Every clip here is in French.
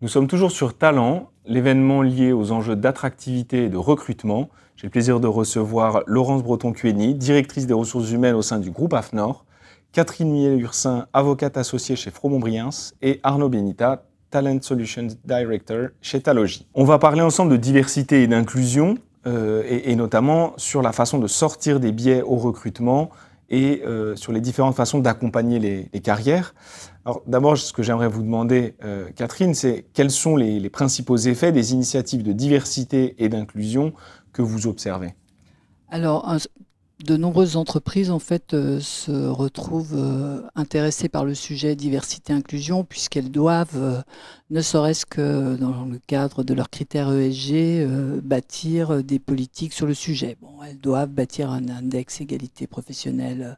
Nous sommes toujours sur Talent, l'événement lié aux enjeux d'attractivité et de recrutement. J'ai le plaisir de recevoir Laurence Breton-Cueni, directrice des ressources humaines au sein du groupe AFNOR, Catherine Miel-Ursin, avocate associée chez Fromont-Briens, et Arnaud Benita, Talent Solutions Director chez Talogy. On va parler ensemble de diversité et d'inclusion, et notamment sur la façon de sortir des biais au recrutement et sur les différentes façons d'accompagner les carrières. Alors d'abord, ce que j'aimerais vous demander, Catherine, c'est quels sont les principaux effets des initiatives de diversité et d'inclusion que vous observez? Alors, de nombreuses entreprises en fait se retrouvent intéressées par le sujet diversité-inclusion puisqu'elles doivent, ne serait-ce que dans le cadre de leurs critères ESG, bâtir des politiques sur le sujet. Bon, elles doivent bâtir un index égalité professionnelle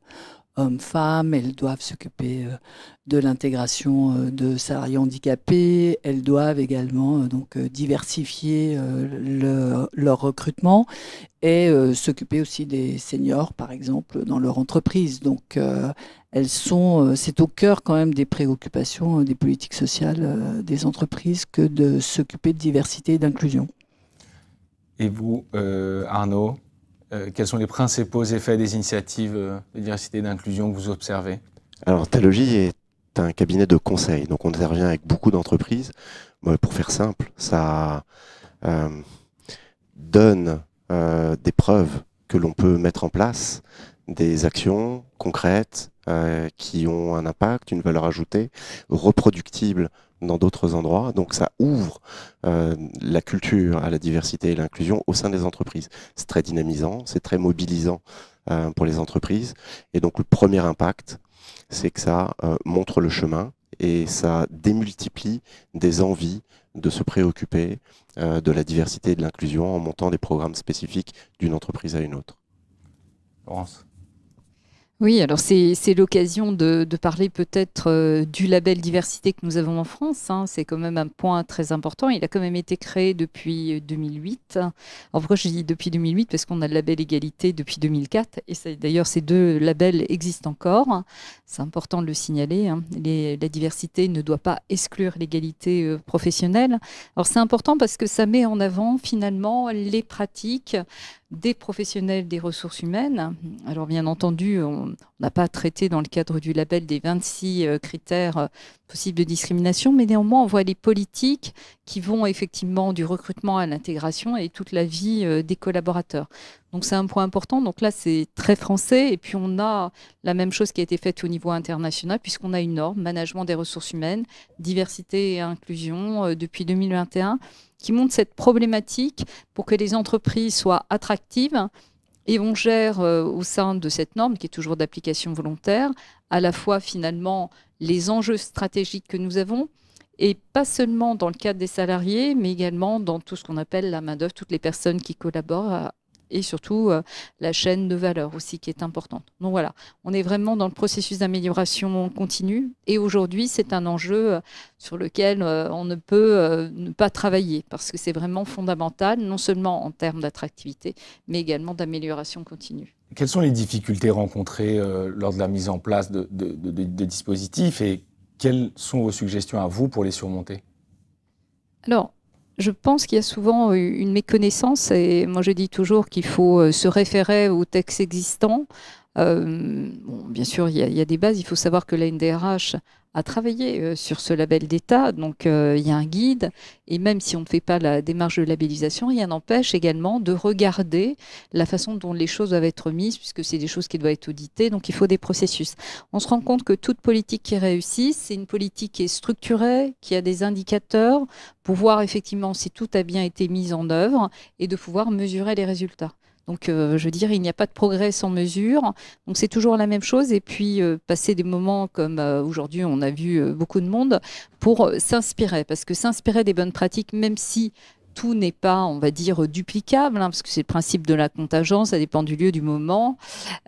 hommes-femmes, elles doivent s'occuper de l'intégration de salariés handicapés, elles doivent également donc diversifier leur recrutement et s'occuper aussi des seniors, par exemple, dans leur entreprise. Donc, c'est au cœur quand même des préoccupations des politiques sociales des entreprises que de s'occuper de diversité et d'inclusion. Et vous, Arnaud, quels sont les principaux effets des initiatives de diversité et d'inclusion que vous observez? Alors, Talogy est un cabinet de conseil, donc on intervient avec beaucoup d'entreprises. Pour faire simple, ça donne des preuves que l'on peut mettre en place, des actions concrètes qui ont un impact, une valeur ajoutée, reproductible dans d'autres endroits. Donc ça ouvre la culture à la diversité et l'inclusion au sein des entreprises. C'est très dynamisant, c'est très mobilisant pour les entreprises. Et donc le premier impact, c'est que ça montre le chemin et ça démultiplie des envies de se préoccuper de la diversité et de l'inclusion en montant des programmes spécifiques d'une entreprise à une autre. Laurence? Oui, alors c'est l'occasion de parler peut-être du label diversité que nous avons en France. Hein. C'est quand même un point très important. Il a quand même été créé depuis 2008. Alors pourquoi je dis depuis 2008? Parce qu'on a le label égalité depuis 2004. Et d'ailleurs, ces deux labels existent encore. C'est important de le signaler. Hein. La diversité ne doit pas exclure l'égalité professionnelle. Alors c'est important parce que ça met en avant finalement les pratiques des professionnels des ressources humaines. Alors bien entendu, on n'a pas traité dans le cadre du label des 26 critères possibles de discrimination, mais néanmoins on voit les politiques qui vont effectivement du recrutement à l'intégration et toute la vie des collaborateurs. Donc c'est un point important. Donc là c'est très français et puis on a la même chose qui a été faite au niveau international puisqu'on a une norme, management des ressources humaines, diversité et inclusion depuis 2021 qui montre cette problématique pour que les entreprises soient attractives et on gère au sein de cette norme, qui est toujours d'application volontaire, à la fois finalement les enjeux stratégiques que nous avons, et pas seulement dans le cadre des salariés, mais également dans tout ce qu'on appelle la main-d'œuvre, toutes les personnes qui collaborent, et surtout la chaîne de valeur aussi qui est importante. Donc voilà, on est vraiment dans le processus d'amélioration continue et aujourd'hui c'est un enjeu sur lequel on ne peut ne pas travailler parce que c'est vraiment fondamental, non seulement en termes d'attractivité, mais également d'amélioration continue. Quelles sont les difficultés rencontrées lors de la mise en place de dispositifs et quelles sont vos suggestions à vous pour les surmonter? Alors, je pense qu'il y a souvent une méconnaissance et moi je dis toujours qu'il faut se référer aux textes existants. Bon, bien sûr, il y a des bases. Il faut savoir que la NDRH a travaillé sur ce label d'État, donc il y a un guide. Et même si on ne fait pas la démarche de labellisation, rien n'empêche également de regarder la façon dont les choses doivent être mises, puisque c'est des choses qui doivent être auditées, donc il faut des processus. On se rend compte que toute politique qui réussit, c'est une politique qui est structurée, qui a des indicateurs, pour voir effectivement si tout a bien été mis en œuvre et de pouvoir mesurer les résultats. Donc, je veux dire, il n'y a pas de progrès sans mesure. Donc, c'est toujours la même chose. Et puis, passer des moments comme aujourd'hui, on a vu beaucoup de monde, pour s'inspirer. Parce que s'inspirer des bonnes pratiques, même si tout n'est pas, on va dire, duplicable, hein, parce que c'est le principe de la contingence, ça dépend du lieu, du moment,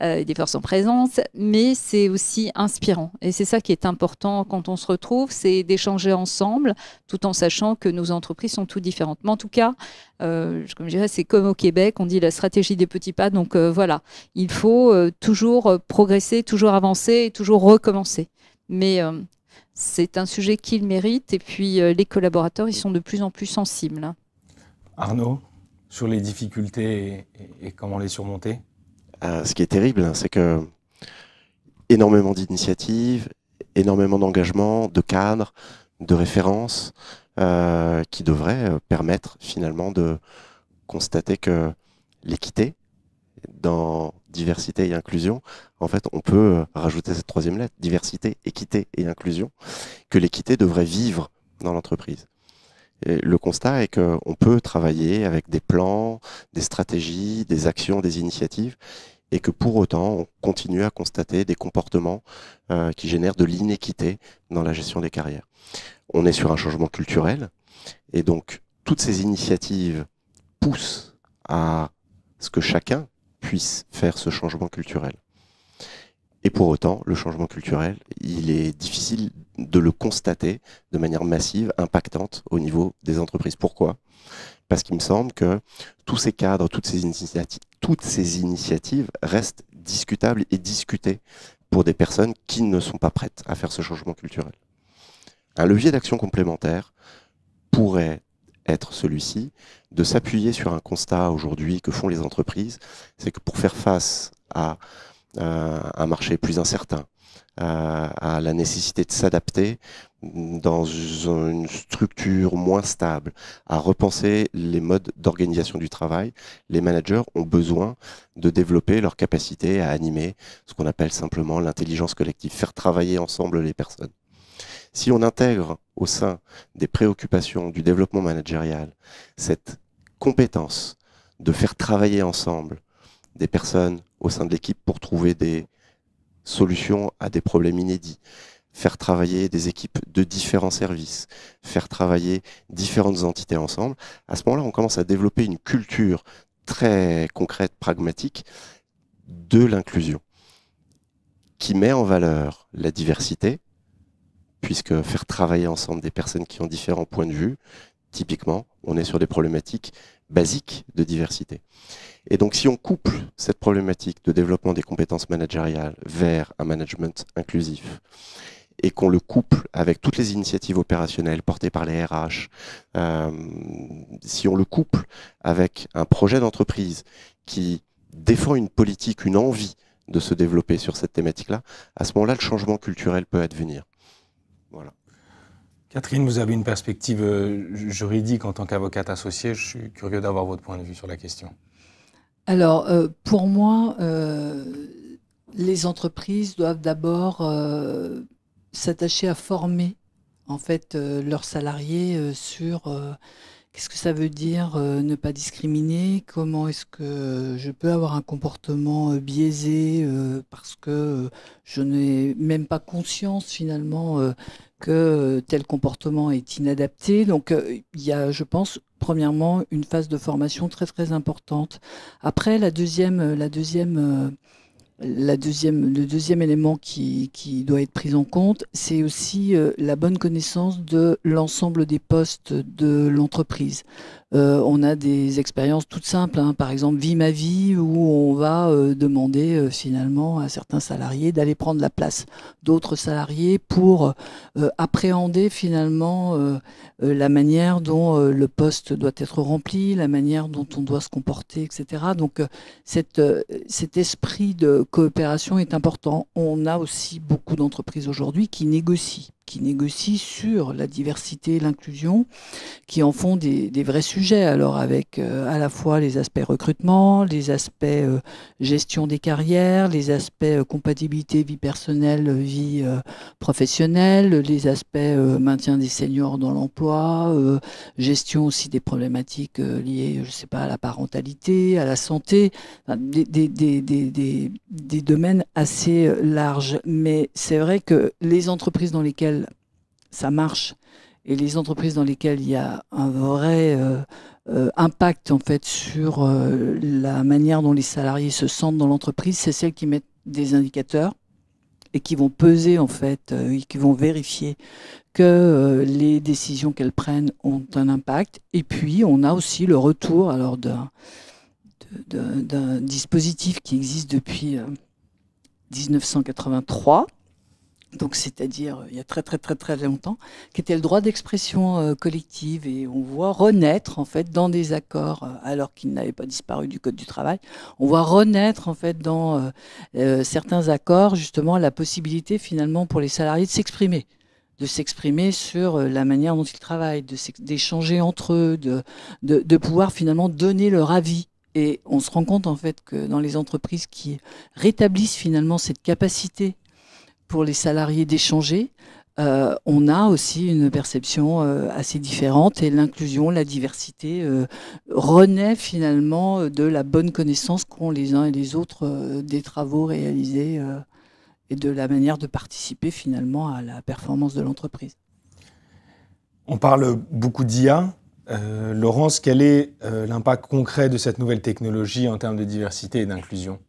des forces en présence, mais c'est aussi inspirant. Et c'est ça qui est important quand on se retrouve, c'est d'échanger ensemble, tout en sachant que nos entreprises sont toutes différentes. Mais en tout cas, comme je dirais, c'est comme au Québec, on dit la stratégie des petits pas. Donc voilà, il faut toujours progresser, toujours avancer et toujours recommencer. Mais C'est un sujet qu'il mérite et puis les collaborateurs, ils sont de plus en plus sensibles. Arnaud, sur les difficultés et comment les surmonter? Ce qui est terrible, c'est que énormément d'initiatives, énormément d'engagement, de cadres, de références qui devraient permettre finalement de constater que l'équité, dans diversité et inclusion, en fait, on peut rajouter cette troisième lettre, diversité, équité et inclusion, que l'équité devrait vivre dans l'entreprise. Et le constat est qu'on peut travailler avec des plans, des stratégies, des actions, des initiatives, et que pour autant, on continue à constater des comportements qui génèrent de l'inéquité dans la gestion des carrières. On est sur un changement culturel, et donc toutes ces initiatives poussent à ce que chacun puisse faire ce changement culturel. Et pour autant, le changement culturel, il est difficile de le constater de manière massive, impactante au niveau des entreprises. Pourquoi ? Parce qu'il me semble que tous ces cadres, toutes ces initiatives restent discutables et discutées pour des personnes qui ne sont pas prêtes à faire ce changement culturel. Un levier d'action complémentaire pourrait être celui-ci, de s'appuyer sur un constat aujourd'hui que font les entreprises, c'est que pour faire face à un marché plus incertain, à la nécessité de s'adapter dans une structure moins stable, à repenser les modes d'organisation du travail, les managers ont besoin de développer leur capacité à animer ce qu'on appelle simplement l'intelligence collective, faire travailler ensemble les personnes. Si on intègre au sein des préoccupations du développement managérial cette compétence de faire travailler ensemble des personnes au sein de l'équipe pour trouver des solutions à des problèmes inédits, faire travailler des équipes de différents services, faire travailler différentes entités ensemble, à ce moment-là, on commence à développer une culture très concrète, pragmatique de l'inclusion qui met en valeur la diversité, puisque faire travailler ensemble des personnes qui ont différents points de vue, typiquement, on est sur des problématiques basiques de diversité. Et donc, si on couple cette problématique de développement des compétences managériales vers un management inclusif, et qu'on le couple avec toutes les initiatives opérationnelles portées par les RH, si on le couple avec un projet d'entreprise qui défend une politique, une envie de se développer sur cette thématique-là, à ce moment-là, le changement culturel peut advenir. Voilà. Catherine, vous avez une perspective juridique en tant qu'avocate associée. Je suis curieux d'avoir votre point de vue sur la question. Alors, pour moi, les entreprises doivent d'abord s'attacher à former en fait leurs salariés sur qu'est-ce que ça veut dire ne pas discriminer, comment est-ce que je peux avoir un comportement biaisé parce que je n'ai même pas conscience finalement que tel comportement est inadapté. Donc il y a, je pense, premièrement, une phase de formation très très importante. Après, le deuxième élément qui doit être pris en compte, c'est aussi la bonne connaissance de l'ensemble des postes de l'entreprise. On a des expériences toutes simples, hein, par exemple Vie ma vie, où on va demander finalement à certains salariés d'aller prendre la place d'autres salariés pour appréhender finalement la manière dont le poste doit être rempli, la manière dont on doit se comporter, etc. Donc cet esprit de coopération est important. On a aussi beaucoup d'entreprises aujourd'hui qui négocient sur la diversité et l'inclusion, qui en font des vrais sujets, alors avec à la fois les aspects recrutement, les aspects gestion des carrières, les aspects compatibilité vie personnelle, vie professionnelle, les aspects maintien des seniors dans l'emploi, gestion aussi des problématiques liées, je sais pas, à la parentalité, à la santé, enfin, des domaines assez larges. Mais c'est vrai que les entreprises dans lesquelles ça marche et les entreprises dans lesquelles il y a un vrai impact en fait sur la manière dont les salariés se sentent dans l'entreprise, c'est celles qui mettent des indicateurs et qui vont peser en fait et qui vont vérifier que les décisions qu'elles prennent ont un impact. Et puis on a aussi le retour alors d'un dispositif qui existe depuis 1983, donc c'est-à-dire il y a très très très très longtemps, qui était le droit d'expression collective, et on voit renaître en fait dans des accords, alors qu'ils n'avaient pas disparu du Code du travail, on voit renaître en fait dans certains accords justement la possibilité finalement pour les salariés de s'exprimer sur la manière dont ils travaillent, d'échanger entre eux, de pouvoir finalement donner leur avis. Et on se rend compte en fait que dans les entreprises qui rétablissent finalement cette capacité pour les salariés d'échanger, on a aussi une perception assez différente, et l'inclusion, la diversité renaît finalement de la bonne connaissance qu'ont les uns et les autres des travaux réalisés et de la manière de participer finalement à la performance de l'entreprise. On parle beaucoup d'IA. Laurence, quel est l'impact concret de cette nouvelle technologie en termes de diversité et d'inclusion ?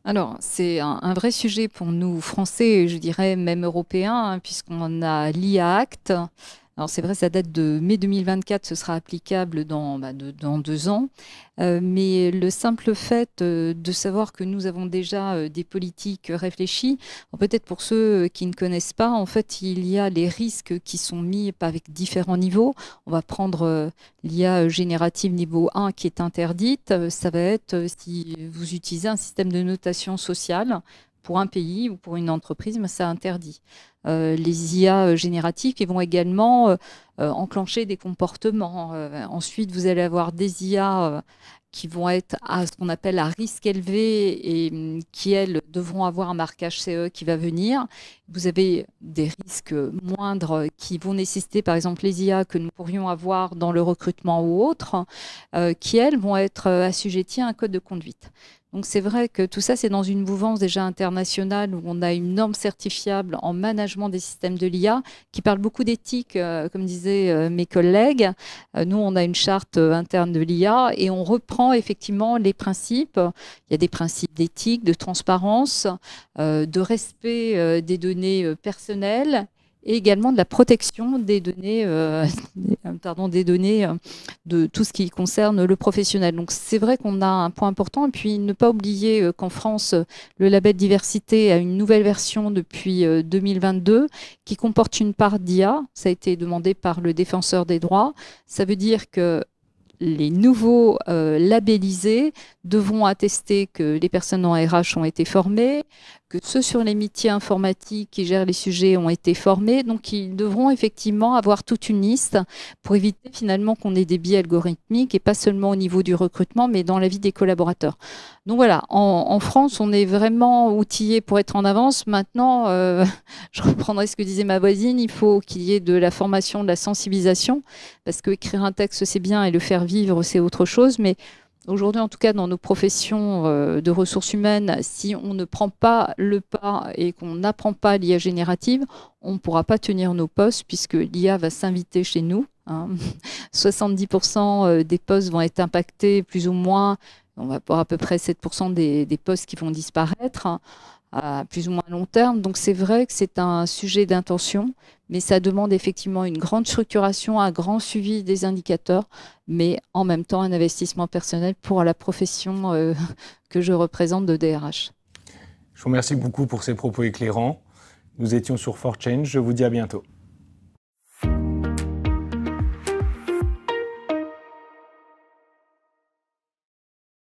Alors, c'est un vrai sujet pour nous, Français, et je dirais même Européens, puisqu'on a l'IA Act. Alors, c'est vrai, ça date de mai 2024, ce sera applicable dans 2 ans. Mais le simple fait de savoir que nous avons déjà des politiques réfléchies, peut-être pour ceux qui ne connaissent pas, en fait, il y a les risques qui sont mis avec différents niveaux. On va prendre l'IA générative niveau 1 qui est interdite. Ça va être si vous utilisez un système de notation sociale pour un pays ou pour une entreprise, mais c'est interdit. Les IA génératives qui vont également enclencher des comportements. Ensuite, vous allez avoir des IA qui vont être à ce qu'on appelle à risque élevé et qui, elles, devront avoir un marquage CE qui va venir. Vous avez des risques moindres qui vont nécessiter, par exemple, les IA que nous pourrions avoir dans le recrutement ou autres, qui, elles, vont être assujetties à un code de conduite. Donc c'est vrai que tout ça, c'est dans une mouvance déjà internationale où on a une norme certifiable en management des systèmes de l'IA qui parle beaucoup d'éthique, comme disaient mes collègues. Nous, on a une charte interne de l'IA et on reprend effectivement les principes. Il y a des principes d'éthique, de transparence, de respect des données personnelles, et également de la protection des données, de tout ce qui concerne le professionnel. Donc c'est vrai qu'on a un point important. Et puis ne pas oublier qu'en France, le label diversité a une nouvelle version depuis 2022 qui comporte une part d'IA. Ça a été demandé par le défenseur des droits. Ça veut dire que les nouveaux labellisés devront attester que les personnes en RH ont été formées, que ceux sur les métiers informatiques qui gèrent les sujets ont été formés. Donc, ils devront effectivement avoir toute une liste pour éviter finalement qu'on ait des biais algorithmiques, et pas seulement au niveau du recrutement, mais dans la vie des collaborateurs. Donc voilà, en France, on est vraiment outillé pour être en avance. Maintenant, je reprendrai ce que disait ma voisine, il faut qu'il y ait de la formation, de la sensibilisation, parce que écrire un texte, c'est bien, et le faire vivre, c'est autre chose. Mais aujourd'hui, en tout cas, dans nos professions de ressources humaines, si on ne prend pas le pas et qu'on n'apprend pas l'IA générative, on ne pourra pas tenir nos postes, puisque l'IA va s'inviter chez nous. 70% des postes vont être impactés, plus ou moins. On va avoir à peu près 7% des postes qui vont disparaître à plus ou moins long terme. Donc c'est vrai que c'est un sujet d'intention, mais ça demande effectivement une grande structuration, un grand suivi des indicateurs, mais en même temps un investissement personnel pour la profession que je représente de DRH. Je vous remercie beaucoup pour ces propos éclairants. Nous étions sur 4Change. Je vous dis à bientôt.